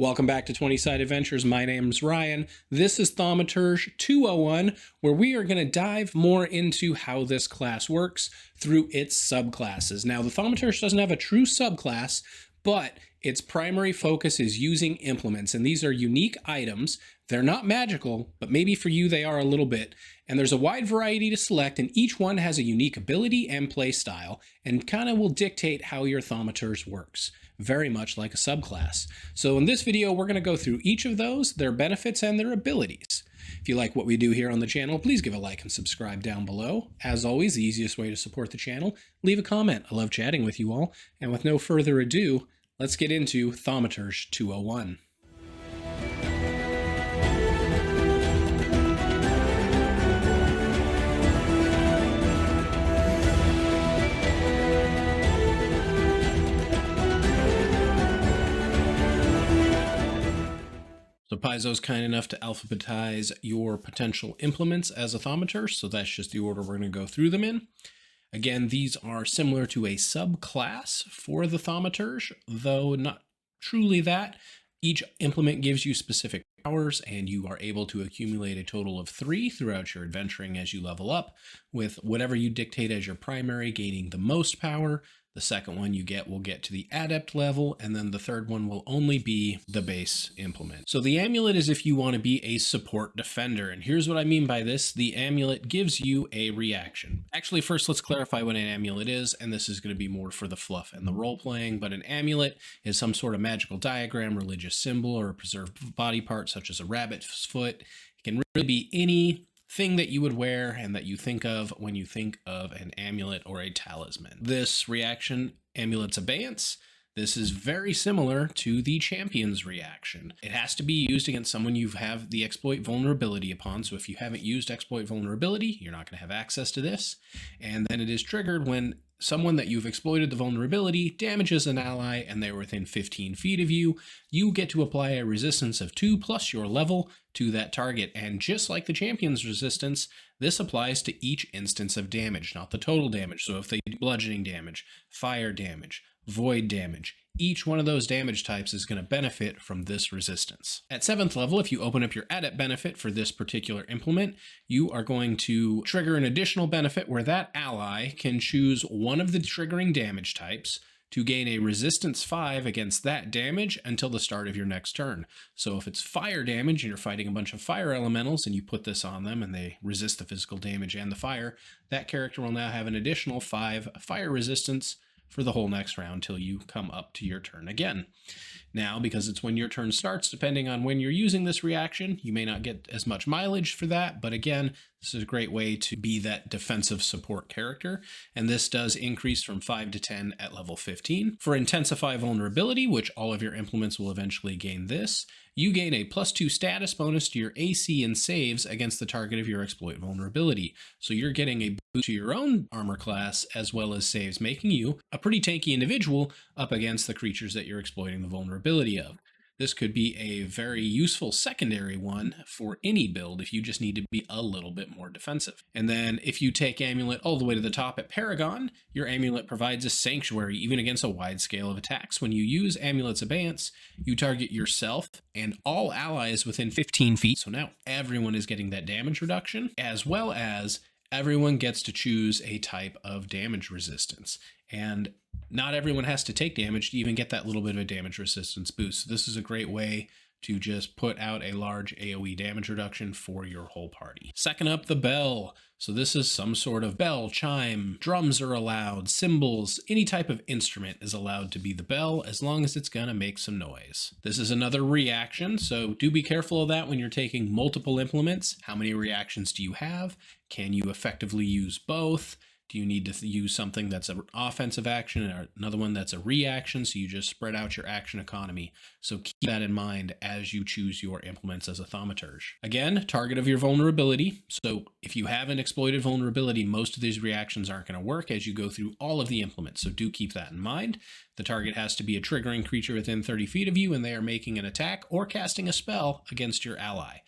Welcome back to 20-Side Adventures. My name's Ryan. This is Thaumaturge 201, where we are going to dive more into how this class works through its subclasses. Now, the Thaumaturge doesn't have a true subclass, but its primary focus is using implements, and these are unique items. They're not magical, but maybe for you they are a little bit. And there's a wide variety to select, and each one has a unique ability and play style, and kind of will dictate how your Thaumaturge works, very much like a subclass. So in this video, we're going to go through each of those, their benefits, and their abilities. If you like what we do here on the channel, please give a like and subscribe down below. As always, the easiest way to support the channel, leave a comment. I love chatting with you all. And with no further ado, let's get into Thaumaturge 201. So Paizo's kind enough to alphabetize your potential implements as a Thaumaturge, so that's just the order we're going to go through them in. Again, these are similar to a subclass for the Thaumaturge, though not truly that. Each implement gives you specific powers, and you are able to accumulate a total of 3 throughout your adventuring as you level up, with whatever you dictate as your primary gaining the most power. The second one you get will get to the adept level, and then the third one will only be the base implement. So the amulet is if you want to be a support defender, and here's what I mean by this. The amulet gives you a reaction. Actually, first let's clarify what an amulet is, and this is going to be more for the fluff and the role-playing, but an amulet is some sort of magical diagram, religious symbol, or a preserved body part such as a rabbit's foot. It can really be any thing that you would wear and that you think of when you think of an amulet or a talisman. This reaction, Amulet's Abeyance, this is very similar to the Champion's reaction. It has to be used against someone you have the exploit vulnerability upon, so if you haven't used exploit vulnerability, you're not going to have access to this. And then it is triggered when someone that you've exploited the vulnerability damages an ally and they're within 15 feet of you. You get to apply a resistance of 2 plus your level to that target. And just like the Champion's resistance, this applies to each instance of damage, not the total damage. So if they do bludgeoning damage, fire damage, void damage, each one of those damage types is going to benefit from this resistance. At 7th level, if you open up your adept benefit for this particular implement, you are going to trigger an additional benefit where that ally can choose one of the triggering damage types to gain a resistance 5 against that damage until the start of your next turn. So if it's fire damage and you're fighting a bunch of fire elementals and you put this on them and they resist the physical damage and the fire, that character will now have an additional 5 fire resistance for the whole next round till you come up to your turn again. Now, because it's when your turn starts, depending on when you're using this reaction, you may not get as much mileage for that, but again, this is a great way to be that defensive support character, and this does increase from 5 to 10 at level 15. For Intensify Vulnerability, which all of your implements will eventually gain this, you gain a +2 status bonus to your AC and saves against the target of your exploit vulnerability. So you're getting a boost to your own armor class as well as saves, making you a pretty tanky individual up against the creatures that you're exploiting the vulnerability of. This could be a very useful secondary one for any build if you just need to be a little bit more defensive. And then if you take Amulet all the way to the top at Paragon, your Amulet provides a sanctuary even against a wide scale of attacks. When you use Amulet's Abeyance, you target yourself and all allies within 15 feet. So now everyone is getting that damage reduction, as well as everyone gets to choose a type of damage resistance. And not everyone has to take damage to even get that little bit of a damage resistance boost. So this is a great way to just put out a large AoE damage reduction for your whole party. Second up, the bell. So this is some sort of bell, chime, drums are allowed, cymbals, any type of instrument is allowed to be the bell as long as it's gonna make some noise. This is another reaction, so do be careful of that when you're taking multiple implements. How many reactions do you have? Can you effectively use both? Do you need to use something that's an offensive action and another one that's a reaction, so you just spread out your action economy? So keep that in mind as you choose your implements as a Thaumaturge. Again, target of your vulnerability. So if you have an exploited vulnerability, most of these reactions aren't going to work as you go through all of the implements, so do keep that in mind. The target has to be a triggering creature within 30 feet of you, and they are making an attack or casting a spell against your ally.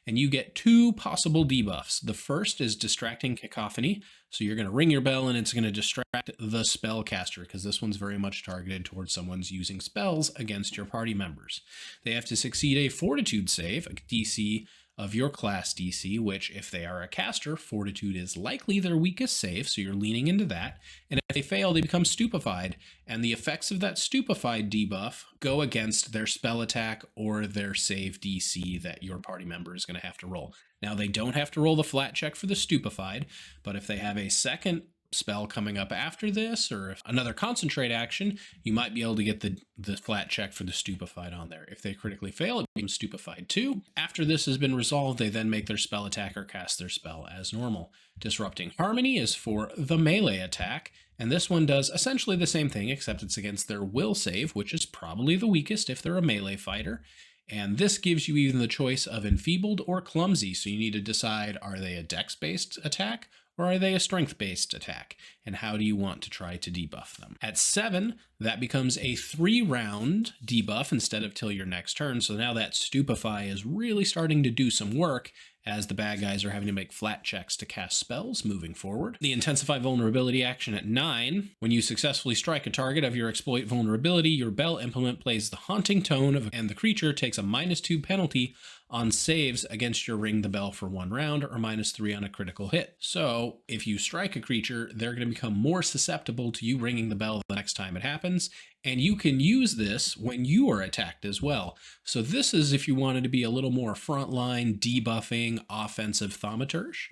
and you get 2 possible debuffs. The first is Distracting Cacophony, so you're going to ring your bell and it's going to distract the spellcaster, because this one's very much targeted towards someone's using spells against your party members. They have to succeed a Fortitude save, a DC of your class DC, which if they are a caster, Fortitude is likely their weakest save, so you're leaning into that. And if they fail, they become stupefied, and the effects of that stupefied debuff go against their spell attack or their save DC that your party member is going to have to roll. Now, they don't have to roll the flat check for the stupefied, but if they have a second spell coming up after this, or if another concentrate action, you might be able to get the flat check for the stupefied on there. If they critically fail, it becomes stupefied too. After this has been resolved, they then make their spell attack or cast their spell as normal. Disrupting Harmony is for the melee attack, and this one does essentially the same thing, except it's against their will save, which is probably the weakest if they're a melee fighter. And this gives you even the choice of enfeebled or clumsy, so you need to decide, are they a dex-based attack or are they a strength-based attack? And how do you want to try to debuff them? At 7, that becomes a 3-round debuff instead of till your next turn. So now that Stupefy is really starting to do some work, as the bad guys are having to make flat checks to cast spells moving forward. The Intensify Vulnerability action at 9. When you successfully strike a target of your exploit vulnerability, your bell implement plays the haunting tone and the creature takes a -2 penalty on saves against your ring the bell for 1 round, or -3 on a critical hit. So if you strike a creature, they're going to become more susceptible to you ringing the bell the next time it happens, and you can use this when you are attacked as well. So this is if you wanted to be a little more frontline, debuffing, offensive Thaumaturge.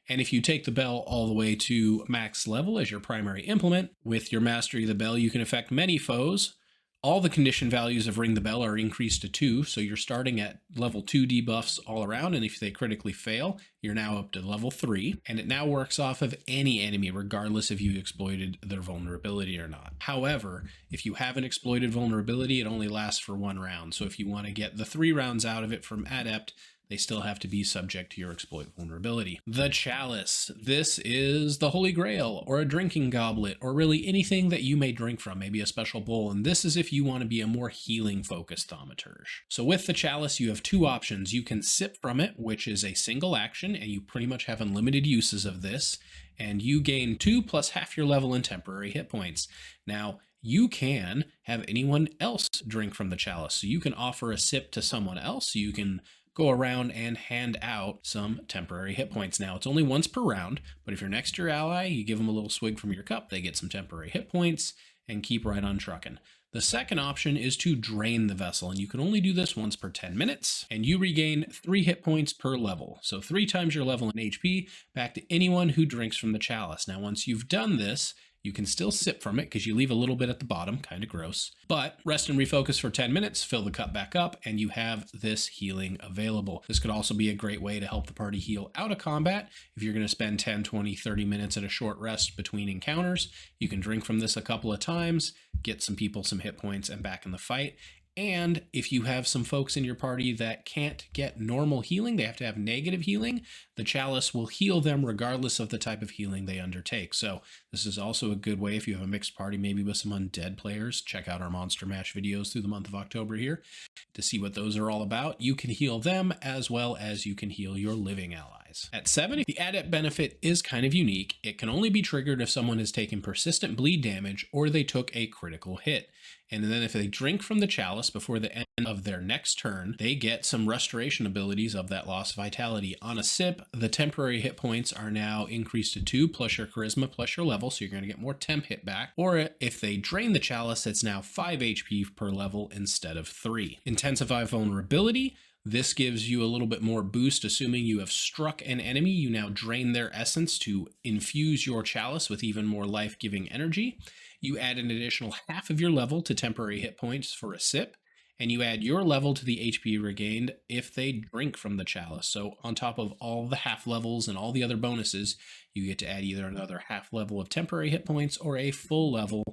And if you take the bell all the way to max level as your primary implement, with your Mastery of the Bell, you can affect many foes. All the condition values of Ring the Bell are increased to 2, so you're starting at level 2 debuffs all around, and if they critically fail, you're now up to level 3, and it now works off of any enemy, regardless if you exploited their vulnerability or not. However, if you haven't exploited vulnerability, it only lasts for 1 round, so if you want to get the 3 rounds out of it from Adept, they still have to be subject to your exploit vulnerability. The Chalice. This is the Holy Grail, or a drinking goblet, or really anything that you may drink from, maybe a special bowl, and this is if you want to be a more healing-focused Thaumaturge. So with the Chalice, you have 2 options. You can sip from it, which is a single action, and you pretty much have unlimited uses of this, and you gain 2 plus half your level in temporary hit points. Now, you can have anyone else drink from the Chalice, so you can offer a sip to someone else. You can go around and hand out some temporary hit points. Now, it's only once per round, but if you're next to your ally, you give them a little swig from your cup, they get some temporary hit points, and keep right on trucking. The second option is to drain the vessel, and you can only do this once per 10 minutes, and you regain 3 hit points per level. So 3 times your level in HP back to anyone who drinks from the Chalice. Now, once you've done this, you can still sip from it because you leave a little bit at the bottom, kind of gross. But rest and refocus for 10 minutes, fill the cup back up, and you have this healing available. This could also be a great way to help the party heal out of combat. If you're going to spend 10, 20, 30 minutes at a short rest between encounters, you can drink from this a couple of times, get some people some hit points, and back in the fight. And if you have some folks in your party that can't get normal healing, they have to have negative healing, the Chalice will heal them regardless of the type of healing they undertake. So this is also a good way if you have a mixed party, maybe with some undead players. Check out our Monster Mash videos through the month of October here to see what those are all about. You can heal them as well as you can heal your living allies. At 7, the Adept benefit is kind of unique. It can only be triggered if someone has taken persistent bleed damage or they took a critical hit. And then if they drink from the Chalice before the end of their next turn, they get some restoration abilities of that lost vitality. On a sip, the temporary hit points are now increased to 2 plus your charisma plus your level, so you're going to get more temp hit back. Or if they drain the Chalice, it's now 5 HP per level instead of 3. Intensify Vulnerability. This gives you a little bit more boost, assuming you have struck an enemy. You now drain their essence to infuse your Chalice with even more life-giving energy. You add an additional half of your level to temporary hit points for a sip, and you add your level to the HP regained if they drink from the Chalice. So on top of all the half levels and all the other bonuses, you get to add either another half level of temporary hit points or a full level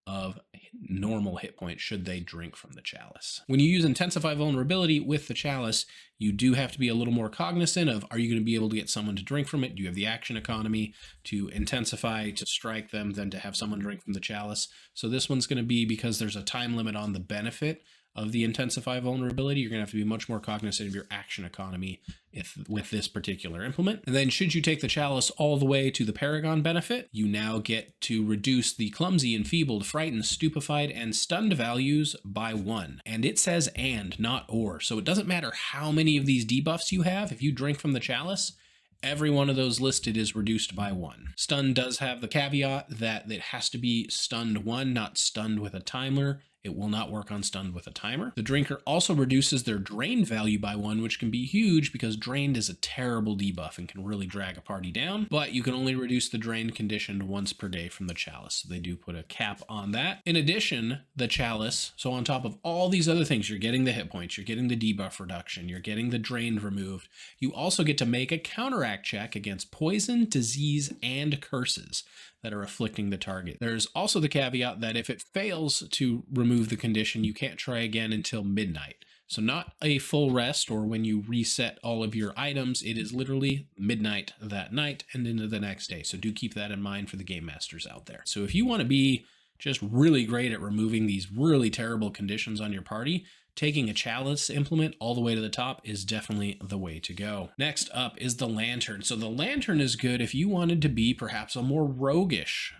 of normal hit points should they drink from the Chalice. When you use Intensify Vulnerability with the Chalice, you do have to be a little more cognizant of, are you going to be able to get someone to drink from it? Do you have the action economy to intensify, to strike them, than to have someone drink from the Chalice? So this one's going to be, because there's a time limit on the benefit of the Intensify vulnerability. You're going to have to be much more cognizant of your action economy with this particular implement. And then should you take the Chalice all the way to the Paragon benefit, you now get to reduce the Clumsy, Enfeebled, Frightened, Stupefied, and Stunned values by 1. And it says and, not or. So it doesn't matter how many of these debuffs you have. If you drink from the Chalice, every one of those listed is reduced by 1. Stun does have the caveat that it has to be stunned 1, not stunned with a timer. It will not work on stunned with a timer. The drinker also reduces their drained value by 1, which can be huge because drained is a terrible debuff and can really drag a party down, but you can only reduce the drained condition once per day from the Chalice. So they do put a cap on that. In addition, the Chalice, so on top of all these other things, you're getting the hit points, you're getting the debuff reduction, you're getting the drained removed. You also get to make a counteract check against poison, disease, and curses that are afflicting the target. There's also the caveat that if it fails to remove the condition, you can't try again until midnight. So not a full rest or when you reset all of your items, it is literally midnight that night and into the next day. So do keep that in mind for the game masters out there. So if you want to be just really great at removing these really terrible conditions on your party, taking a Chalice implement all the way to the top is definitely the way to go. Next up is the Lantern. So the Lantern is good if you wanted to be perhaps a more roguish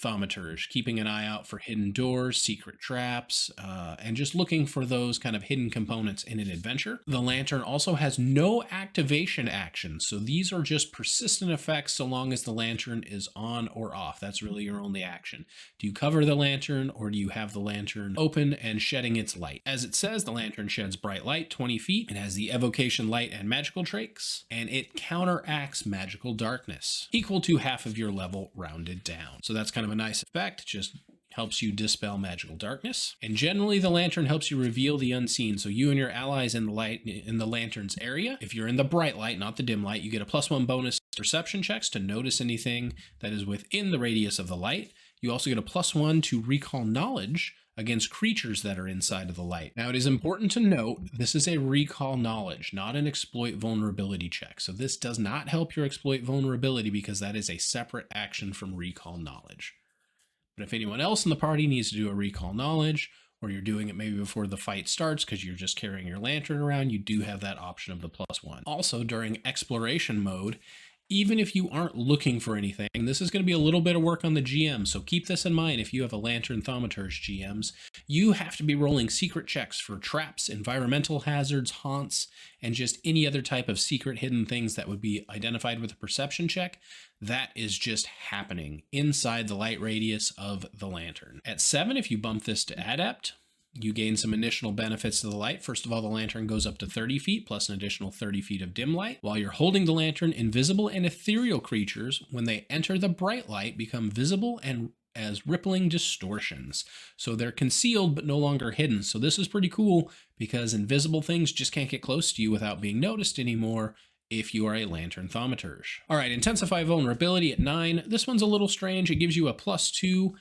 Thaumaturge, keeping an eye out for hidden doors, secret traps, and just looking for those kind of hidden components in an adventure. The Lantern also has no activation actions, so these are just persistent effects so long as the Lantern is on or off. That's really your only action. Do you cover the Lantern, or do you have the Lantern open and shedding its light? As it says, the Lantern sheds bright light, 20 feet. It has the evocation light and magical traits, and it counteracts magical darkness, equal to half of your level rounded down. So that's kind of a nice effect, just helps you dispel magical darkness. And generally the Lantern helps you reveal the unseen. So you and your allies in the Lantern's area, if you're in the bright light, not the dim light, you get a +1 bonus perception checks to notice anything that is within the radius of the light. You also get a +1 to recall knowledge against creatures that are inside of the light. Now, it is important to note, this is a recall knowledge, not an exploit vulnerability check. So this does not help your exploit vulnerability because that is a separate action from recall knowledge. But if anyone else in the party needs to do a recall knowledge, or you're doing it maybe before the fight starts because you're just carrying your Lantern around, you do have that option of the +1. Also, during exploration mode, even if you aren't looking for anything, this is going to be a little bit of work on the GM, so keep this in mind if you have a Lantern Thaumaturge GMs. You have to be rolling secret checks for traps, environmental hazards, haunts, and just any other type of secret hidden things that would be identified with a perception check. That is just happening inside the light radius of the Lantern. At 7, if you bump this to Adept, you gain some additional benefits to the light. First of all, the Lantern goes up to 30 feet plus an additional 30 feet of dim light. While you're holding the Lantern, invisible and ethereal creatures, when they enter the bright light, become visible and as rippling distortions. So they're concealed but no longer hidden. So this is pretty cool because invisible things just can't get close to you without being noticed anymore if you are a Lantern Thaumaturge. All right, Intensify Vulnerability at 9. This one's a little strange. It gives you a +2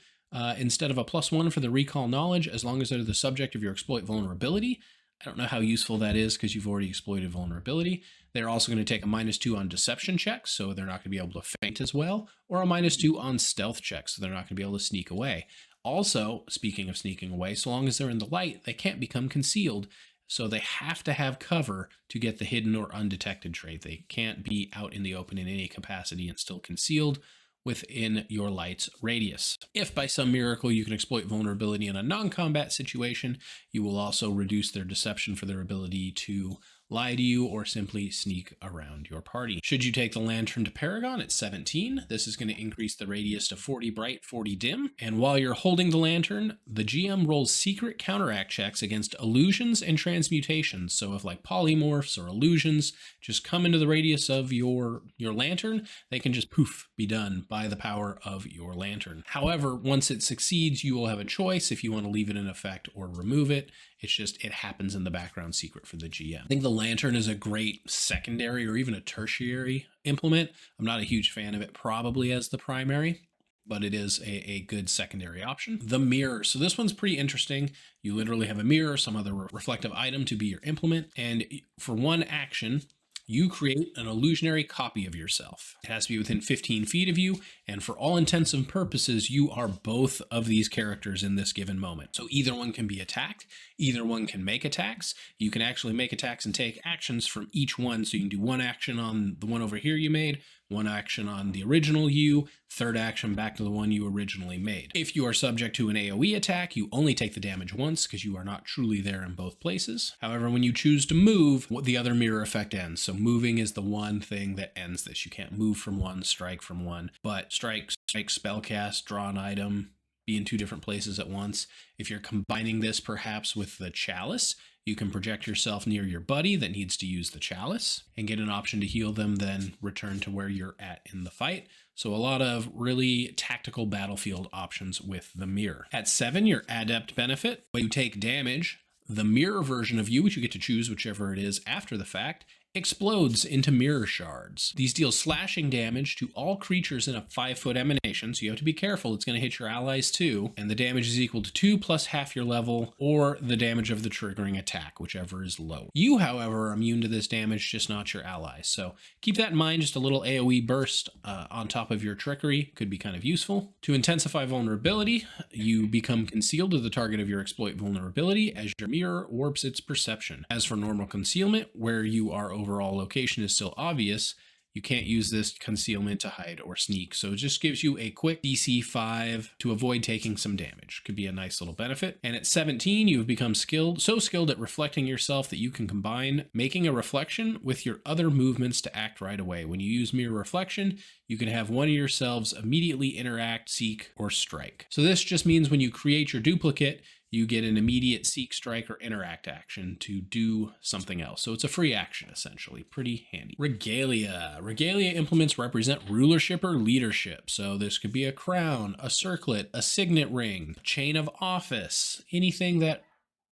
instead of a +1 for the recall knowledge, as long as they're the subject of your exploit vulnerability. I don't know how useful that is because you've already exploited vulnerability. They're also going to take a -2 on deception checks, so they're not going to be able to feint as well, or a -2 on stealth checks, so they're not going to be able to sneak away. Also, speaking of sneaking away, so long as they're in the light, they can't become concealed, so they have to have cover to get the hidden or undetected trait. They can't be out in the open in any capacity and still concealed within your light's radius. If by some miracle you can exploit vulnerability in a non-combat situation, you will also reduce their deception for their ability to lie to you or simply sneak around your party. Should you take the Lantern to Paragon at 17, this is going to increase the radius to 40 bright, 40 dim. And while you're holding the Lantern, the GM rolls secret counteract checks against illusions and transmutations. So if like polymorphs or illusions just come into the radius of your Lantern, they can just poof, be done by the power of your Lantern. However, once it succeeds, you will have a choice if you want to leave it in effect or remove it. It's just, it happens in the background secret for the GM. I think the Lantern is a great secondary or even a tertiary implement. I'm not a huge fan of it probably as the primary, but it is a good secondary option. The Mirror. So this one's pretty interesting. You literally have a mirror, some other reflective item to be your implement. And for one action, you create an illusionary copy of yourself. It has to be within 15 feet of you, and for all intents and purposes, you are both of these characters in this given moment. So either one can be attacked, either one can make attacks. You can actually make attacks and take actions from each one, so you can do one action on the one over here you made, one action on the original you, third action back to the one you originally made. If you are subject to an AoE attack, you only take the damage once because you are not truly there in both places. However, when you choose to move, the other mirror effect ends. So moving is the one thing that ends this. You can't move from one, strike from one, but strike, spellcast, draw an item, be in two different places at once. If you're combining this perhaps with the chalice, you can project yourself near your buddy that needs to use the chalice and get an option to heal them, then return to where you're at in the fight. So a lot of really tactical battlefield options with the mirror. At 7, your adept benefit, when you take damage, the mirror version of you, which you get to choose whichever it is after the fact, explodes into mirror shards. These deal slashing damage to all creatures in a 5-foot emanation, so you have to be careful. It's going to hit your allies too, and the damage is equal to 2 plus half your level, or the damage of the triggering attack, whichever is low. You, however, are immune to this damage, just not your allies. So keep that in mind. Just a little AoE burst on top of your trickery could be kind of useful. To intensify vulnerability, you become concealed to the target of your exploit vulnerability as your mirror warps its perception. As for normal concealment, where you are overall location is still obvious, you can't use this concealment to hide or sneak. So it just gives you a quick DC 5 to avoid taking some damage. Could be a nice little benefit. And at 17, you have become so skilled at reflecting yourself that you can combine making a reflection with your other movements to act right away. When you use mirror reflection, you can have one of yourselves immediately interact, seek, or strike. So this just means when you create your duplicate, you get an immediate seek, strike, or interact action to do something else. So it's a free action, essentially. Pretty handy. Regalia. Regalia implements represent rulership or leadership. So this could be a crown, a circlet, a signet ring, chain of office, anything that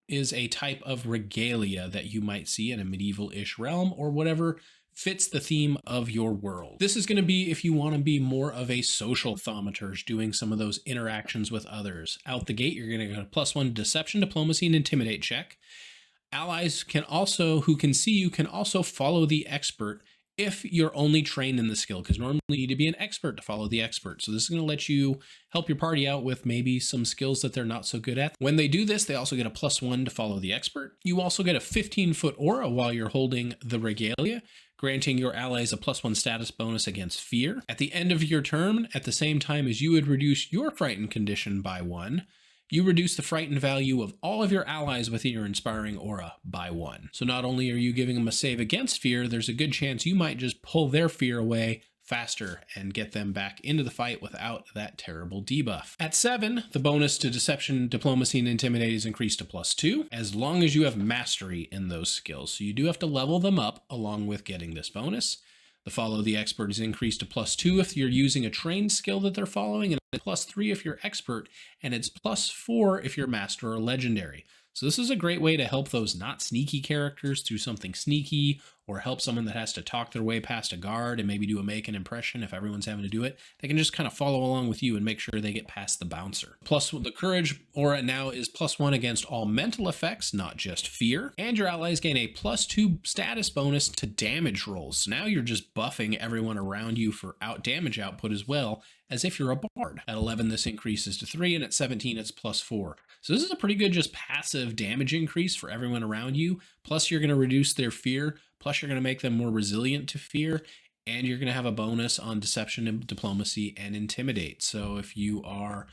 is a type of regalia that you might see in a medieval-ish realm or whatever fits the theme of your world. This is going to be if you want to be more of a social thaumaturge, doing some of those interactions with others. Out the gate, you're going to get a +1 deception, diplomacy, and intimidate check. Allies who can see you can also follow the expert if you're only trained in the skill, because normally you need to be an expert to follow the expert. So this is going to let you help your party out with maybe some skills that they're not so good at. When they do this, they also get a +1 to follow the expert. You also get a 15-foot aura while you're holding the regalia, granting your allies a +1 status bonus against fear. At the end of your turn, at the same time as you would reduce your frightened condition by 1, you reduce the frightened value of all of your allies within your inspiring aura by 1. So not only are you giving them a save against fear, there's a good chance you might just pull their fear away faster and get them back into the fight without that terrible debuff. At 7, the bonus to deception, diplomacy, and intimidate is increased to +2, as long as you have mastery in those skills. So you do have to level them up along with getting this bonus. The follow the expert is increased to +2 if you're using a trained skill that they're following, and +3 if you're expert, and it's +4 if you're master or legendary. So this is a great way to help those not sneaky characters through something sneaky, or help someone that has to talk their way past a guard and maybe do a make an impression. If everyone's having to do it, they can just kind of follow along with you and make sure they get past the bouncer. Plus the courage aura now is +1 against all mental effects, not just fear. And your allies gain a +2 status bonus to damage rolls. So now you're just buffing everyone around you for damage output as well, as if you're a bard. At 11, this increases to 3, and at 17, it's +4. So this is a pretty good just passive damage increase for everyone around you. Plus you're going to reduce their fear. Plus you're going to make them more resilient to fear. And you're going to have a bonus on deception, and diplomacy, and intimidate. So if you are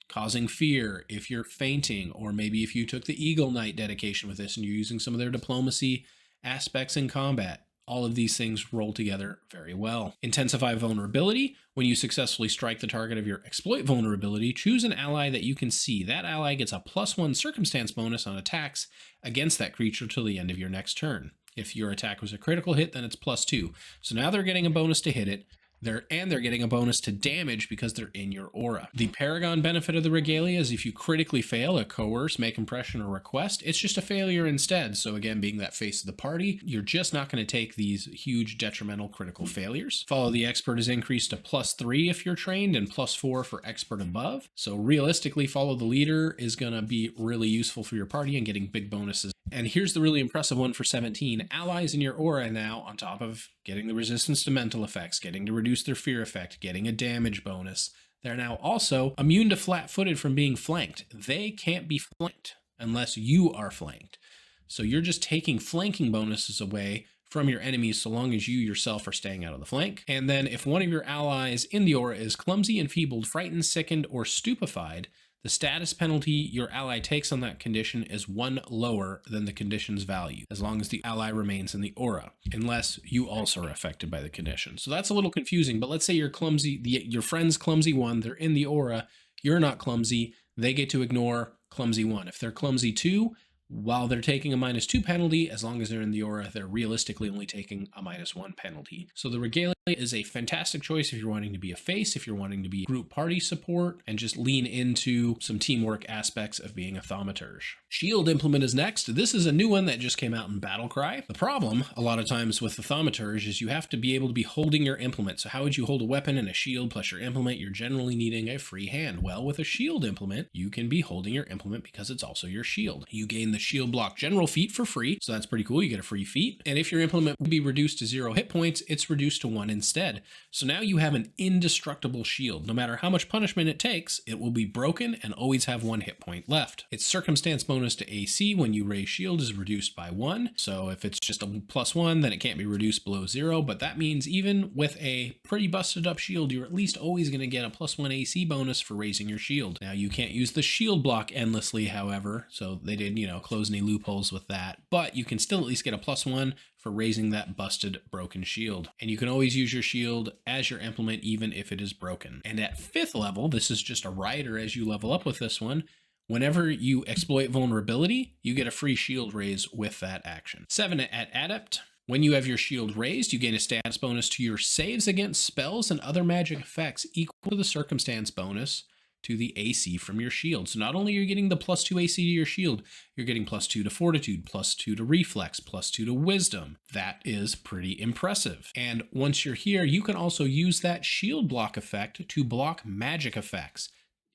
causing fear, if you're fainting, or maybe if you took the Eagle Knight dedication with this and you're using some of their diplomacy aspects in combat, all of these things roll together very well. Intensify vulnerability. When you successfully strike the target of your exploit vulnerability, choose an ally that you can see. That ally gets a +1 circumstance bonus on attacks against that creature till the end of your next turn. If your attack was a critical hit, then it's +2. So now they're getting a bonus to hit it. They're getting a bonus to damage because they're in your aura. The paragon benefit of the regalia is if you critically fail a coerce, make impression, or request, it's just a failure instead. So again, being that face of the party, you're just not going to take these huge detrimental critical failures. Follow the expert is increased to +3 if you're trained, and +4 for expert above. So realistically, follow the leader is going to be really useful for your party and getting big bonuses And here's the really impressive one for 17. Allies in your aura now, on top of getting the resistance to mental effects, getting to reduce their fear effect, getting a damage bonus, they're now also immune to flat-footed from being flanked. They can't be flanked unless you are flanked. So you're just taking flanking bonuses away from your enemies so long as you yourself are staying out of the flank. And then if one of your allies in the aura is clumsy, enfeebled, frightened, sickened, or stupefied, the status penalty your ally takes on that condition is 1 lower than the condition's value, as long as the ally remains in the aura, unless you also are affected by the condition. So that's a little confusing, but let's say you're clumsy, your friend's clumsy 1, they're in the aura, you're not clumsy, they get to ignore clumsy 1. If they're clumsy 2, while they're taking a -2 penalty, as long as they're in the aura, they're realistically only taking a -1 penalty. So the Regalia is a fantastic choice if you're wanting to be a face, if you're wanting to be group party support, and just lean into some teamwork aspects of being a Thaumaturge. Shield Implement is next. This is a new one that just came out in Battlecry. The problem, a lot of times with the Thaumaturge, is you have to be able to be holding your implement. So how would you hold a weapon and a shield plus your implement? You're generally needing a free hand. Well, with a Shield Implement, you can be holding your implement because it's also your shield. You gain the Shield Block General feat for free, so that's pretty cool. You get a free feat. And if your implement would be reduced to 0 hit points, it's reduced to 1 instead. So now you have an indestructible shield. No matter how much punishment it takes, it will be broken and always have 1 hit point left. Its circumstance bonus to AC when you raise shield is reduced by 1. So if it's just a +1, then it can't be reduced below 0. But that means even with a pretty busted up shield, you're at least always going to get a +1 AC bonus for raising your shield. Now you can't use the shield block endlessly, however. So they did, close any loopholes with that. But you can still at least get a +1 for raising that busted broken shield. And you can always use your shield as your implement even if it is broken. And at 5th level, this is just a rider as you level up with this one, whenever you exploit vulnerability, you get a free shield raise with that action. 7 at Adept. When you have your shield raised, you gain a status bonus to your saves against spells and other magic effects equal to the circumstance bonus to the AC from your shield. So not only are you getting the +2 AC to your shield, you're getting +2 to fortitude, +2 to reflex, +2 to wisdom. That is pretty impressive. And once you're here, you can also use that shield block effect to block magic effects.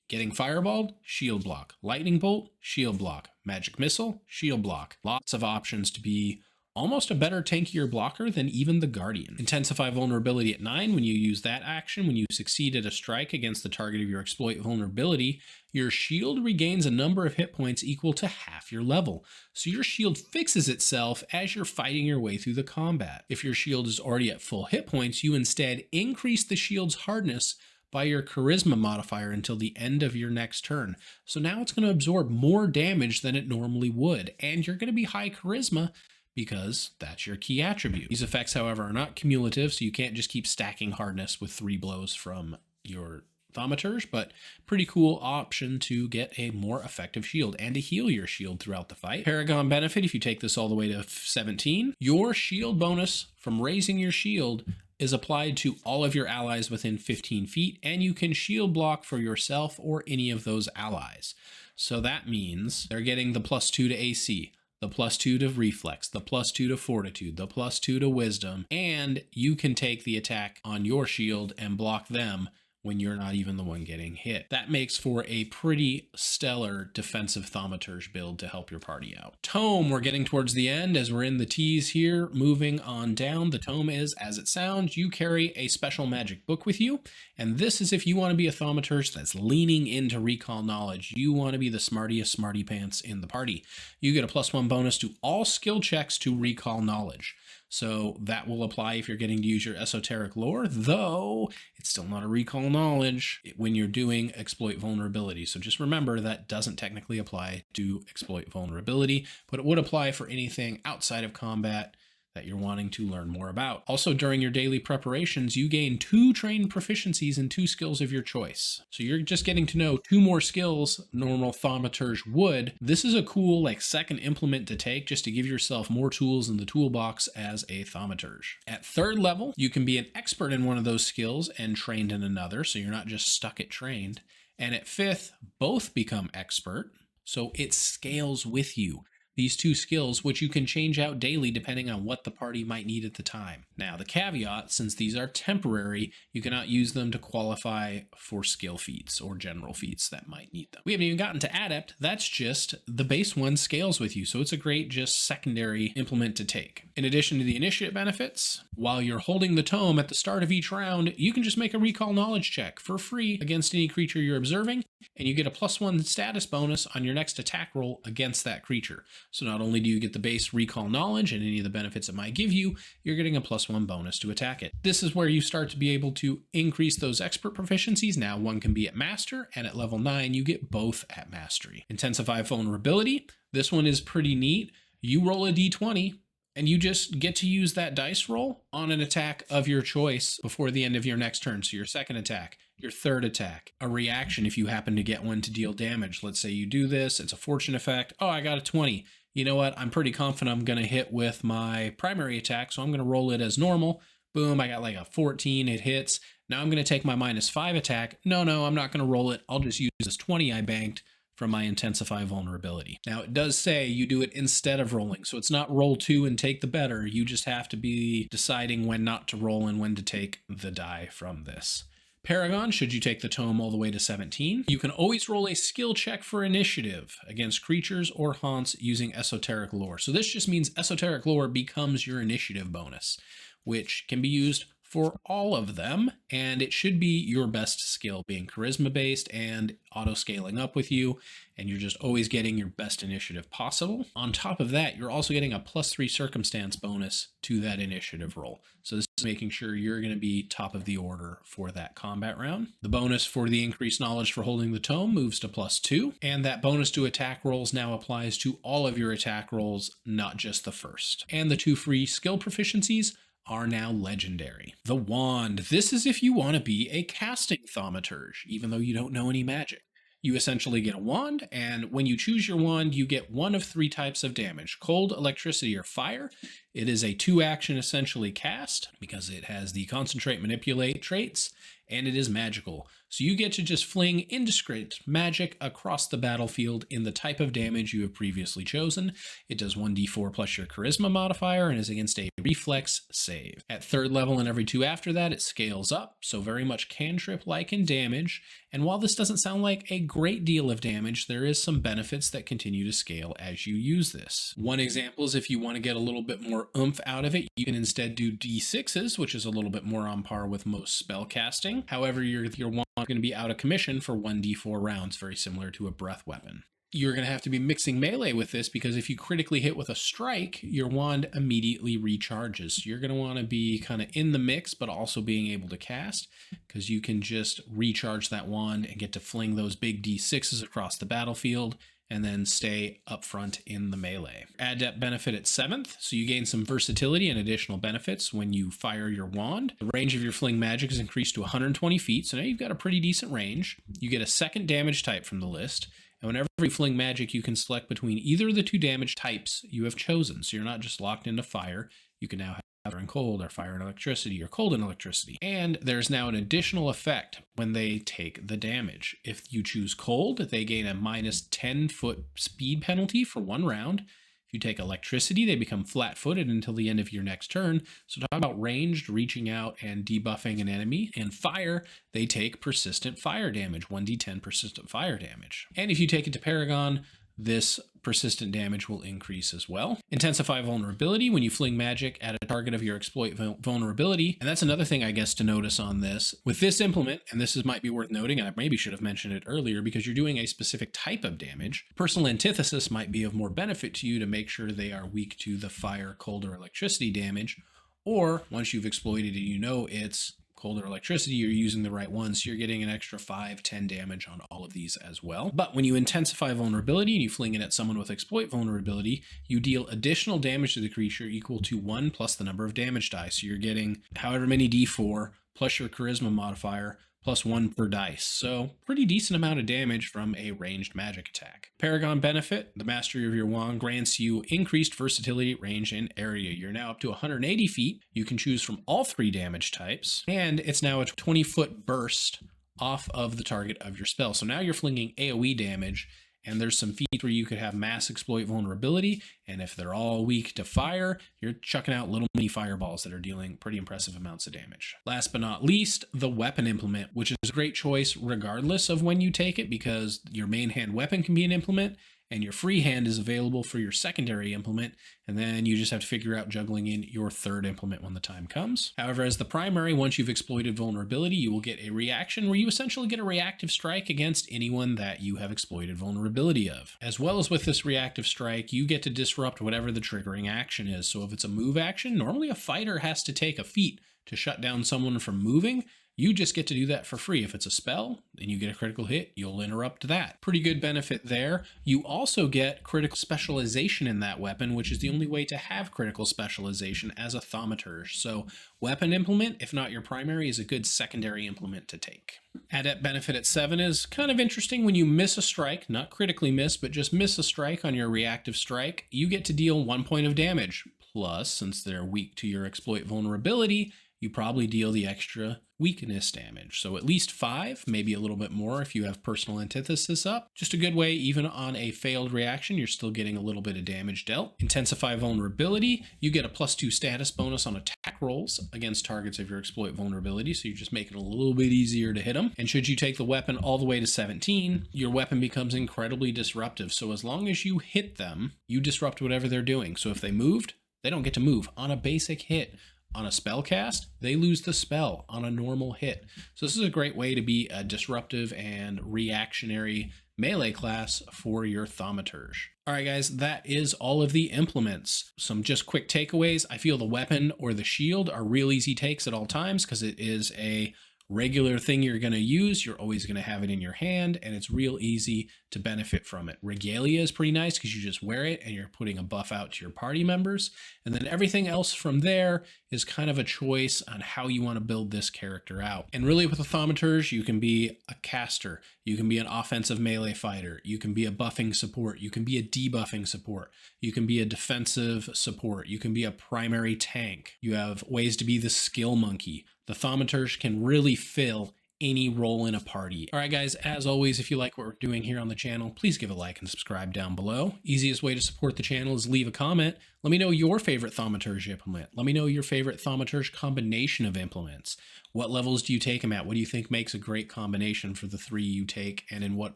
Getting fireballed, shield block. Lightning bolt, shield block. Magic missile, shield block. Lots of options to be almost a better tankier blocker than even the Guardian. Intensify vulnerability at 9. When you use that action, when you succeed at a strike against the target of your exploit vulnerability, your shield regains a number of hit points equal to half your level. So your shield fixes itself as you're fighting your way through the combat. If your shield is already at full hit points, you instead increase the shield's hardness by your charisma modifier until the end of your next turn. So now it's going to absorb more damage than it normally would, and you're going to be high charisma because that's your key attribute. These effects, however, are not cumulative, so you can't just keep stacking hardness with 3 blows from your Thaumaturge, but pretty cool option to get a more effective shield and to heal your shield throughout the fight. Paragon benefit, if you take this all the way to 17, your shield bonus from raising your shield is applied to all of your allies within 15 feet, and you can shield block for yourself or any of those allies. So that means they're getting the +2 to AC, the +2 to reflex, the +2 to fortitude, the +2 to wisdom, and you can take the attack on your shield and block them when you're not even the one getting hit. That makes for a pretty stellar defensive Thaumaturge build to help your party out. Tome, we're getting towards the end as we're in the T's here. Moving on down, the Tome is, as it sounds, you carry a special magic book with you, and this is if you want to be a Thaumaturge that's leaning into recall knowledge. You want to be the smartiest smarty pants in the party. You get a +1 bonus to all skill checks to recall knowledge. So that will apply if you're getting to use your esoteric lore, though it's still not a recall knowledge when you're doing exploit vulnerability. So just remember that doesn't technically apply to exploit vulnerability, but it would apply for anything outside of combat that you're wanting to learn more about. Also, during your daily preparations, you gain 2 trained proficiencies in 2 skills of your choice. So you're just getting to know 2 more skills normal Thaumaturge would. This is a cool second implement to take just to give yourself more tools in the toolbox as a Thaumaturge. At 3rd level, you can be an expert in one of those skills and trained in another, so you're not just stuck at trained. And at 5th, both become expert, so it scales with you. these two skills, which you can change out daily depending on what the party might need at the time. Now, the caveat, since these are temporary, you cannot use them to qualify for skill feats or general feats that might need them. We haven't even gotten to Adept. That's just the base one scales with you, so it's a great just secondary implement to take. In addition to the initiative benefits, while you're holding the tome at the start of each round, you can just make a recall knowledge check for free against any creature you're observing, and you get a +1 status bonus on your next attack roll against that creature. So not only do you get the base recall knowledge and any of the benefits it might give you, you're getting a +1 bonus to attack it. This is where you start to be able to increase those expert proficiencies. Now one can be at master, and at level 9 you get both at mastery. Intensify vulnerability. This one is pretty neat. You roll a d20 and you just get to use that dice roll on an attack of your choice before the end of your next turn. So your second attack, your third attack, a reaction if you happen to get one to deal damage. Let's say you do this, it's a fortune effect. Oh, I got a 20. You know what? I'm pretty confident I'm going to hit with my primary attack, so I'm going to roll it as normal. Boom, I got like a 14, it hits. Now I'm going to take my -5 attack. No, I'm not going to roll it. I'll just use this 20 I banked from my Intensify vulnerability. Now it does say you do it instead of rolling, so it's not roll 2 and take the better. You just have to be deciding when not to roll and when to take the die from this. Paragon, should you take the tome all the way to 17, you can always roll a skill check for initiative against creatures or haunts using esoteric lore. So this just means esoteric lore becomes your initiative bonus, which can be used for all of them, and it should be your best skill, being charisma based and auto scaling up with you, and you're just always getting your best initiative possible. On top of that, you're also getting a +3 circumstance bonus to that initiative roll. So this is making sure you're going to be top of the order for that combat round. The bonus for the increased knowledge for holding the tome moves to +2, and that bonus to attack rolls now applies to all of your attack rolls, not just the first. And the 2 free skill proficiencies are now legendary. The wand. This is if you want to be a casting thaumaturge, even though you don't know any magic. You essentially get a wand, and when you choose your wand, you get one of 3 types of damage: cold, electricity, or fire. It is a 2-action essentially cast because it has the concentrate, manipulate traits, and it is magical. So you get to just fling indiscreet magic across the battlefield in the type of damage you have previously chosen. It does 1d4 plus your charisma modifier and is against a reflex save. At 3rd level and every 2 after that, it scales up, so very much cantrip-like in damage. And while this doesn't sound like a great deal of damage, there is some benefits that continue to scale as you use this. One example is if you want to get a little bit more oomph out of it, you can instead do d6s, which is a little bit more on par with most spell casting. However, your wand is going to be out of commission for 1d4 rounds, very similar to a breath weapon. You're going to have to be mixing melee with this because if you critically hit with a strike, your wand immediately recharges. You're going to want to be kind of in the mix, but also being able to cast, because you can just recharge that wand and get to fling those big d6s across the battlefield and then stay up front in the melee. Adept benefit at 7th, so you gain some versatility and additional benefits when you fire your wand. The range of your fling magic is increased to 120 feet, so now you've got a pretty decent range. You get a second damage type from the list, and whenever you fling magic, you can select between either of the 2 damage types you have chosen, so you're not just locked into fire. You can now have fire and cold, or fire and electricity, or cold and electricity. And there's now an additional effect when they take the damage. If you choose cold, they gain a -10-foot speed penalty for 1 round. If you take electricity, they become flat-footed until the end of your next turn. So talk about ranged, reaching out, and debuffing an enemy. And fire, they take persistent fire damage, 1d10 persistent fire damage. And if you take it to Paragon, this persistent damage will increase as well. Intensify vulnerability when you fling magic at a target of your exploit vulnerability. And that's another thing I guess to notice on this. With this implement, and might be worth noting, and I maybe should have mentioned it earlier, because you're doing a specific type of damage, personal antithesis might be of more benefit to you to make sure they are weak to the fire, cold, or electricity damage. Or once you've exploited it, you know it's cold or electricity, you're using the right one, so you're getting an extra 5-10 damage on all of these as well. But when you intensify vulnerability and you fling it at someone with exploit vulnerability, you deal additional damage to the creature equal to 1 plus the number of damage dice. So you're getting however many d4 plus your charisma modifier plus 1 per dice. So pretty decent amount of damage from a ranged magic attack. Paragon benefit, the mastery of your wand grants you increased versatility, range, and area. You're now up to 180 feet. You can choose from all 3 damage types, and it's now a 20-foot burst off of the target of your spell. So now you're flinging AoE damage, And there's some feats where you could have mass exploit vulnerability, and if they're all weak to fire, you're chucking out little mini fireballs that are dealing pretty impressive amounts of damage. Last but not least, the weapon implement, which is a great choice regardless of when you take it, because your main hand weapon can be an implement, and your free hand is available for your secondary implement, and then you just have to figure out juggling in your third implement when the time comes. However, as the primary, once you've exploited vulnerability, you will get a reaction where you essentially get a reactive strike against anyone that you have exploited vulnerability of. As well as with this reactive strike, you get to disrupt whatever the triggering action is. So if it's a move action, normally a fighter has to take a feat to shut down someone from moving. You just get to do that for free. If it's a spell and you get a critical hit, you'll interrupt that. Pretty good benefit there. You also get critical specialization in that weapon, which is the only way to have critical specialization as a Thaumaturge. So weapon implement, if not your primary, is a good secondary implement to take. Adept benefit at 7 is kind of interesting. When you miss a strike, not critically miss, but just miss a strike on your reactive strike, you get to deal 1 point of damage. Plus, since they're weak to your exploit vulnerability, you probably deal the extra weakness damage. So at least 5, maybe a little bit more if you have personal antithesis up. Just a good way, even on a failed reaction, you're still getting a little bit of damage dealt. Intensify vulnerability, you get a +2 status bonus on attack rolls against targets of your exploit vulnerability, so you just make it a little bit easier to hit them. And should you take the weapon all the way to 17, your weapon becomes incredibly disruptive. So as long as you hit them, you disrupt whatever they're doing. So if they moved, they don't get to move on a basic hit. On a spell cast, they lose the spell on a normal hit. So this is a great way to be a disruptive and reactionary melee class for your Thaumaturge. All right, guys, that is all of the implements. Some just quick takeaways. I feel the weapon or the shield are real easy takes at all times because it is a regular thing you're going to use. You're always going to have it in your hand, and it's real easy to benefit from it. Regalia is pretty nice because you just wear it and you're putting a buff out to your party members. And then everything else from there is kind of a choice on how you want to build this character out. And really with a Thaumaturge, you can be a caster, you can be an offensive melee fighter, you can be a buffing support, you can be a debuffing support, you can be a defensive support, you can be a primary tank. You have ways to be the skill monkey. The Thaumaturge can really fill any role in a party. All right, guys, as always, if you like what we're doing here on the channel, please give a like and subscribe down below. Easiest way to support the channel is leave a comment. Let me know your favorite Thaumaturge implement. Let me know your favorite Thaumaturge combination of implements. What levels do you take them at? What do you think makes a great combination for the 3 you take, and in what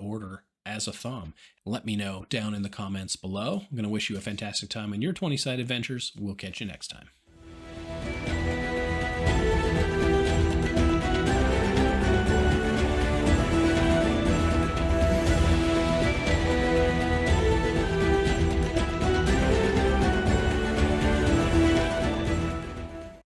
order as a Thaume? Let me know down in the comments below. I'm going to wish you a fantastic time in your 20-sided adventures. We'll catch you next time.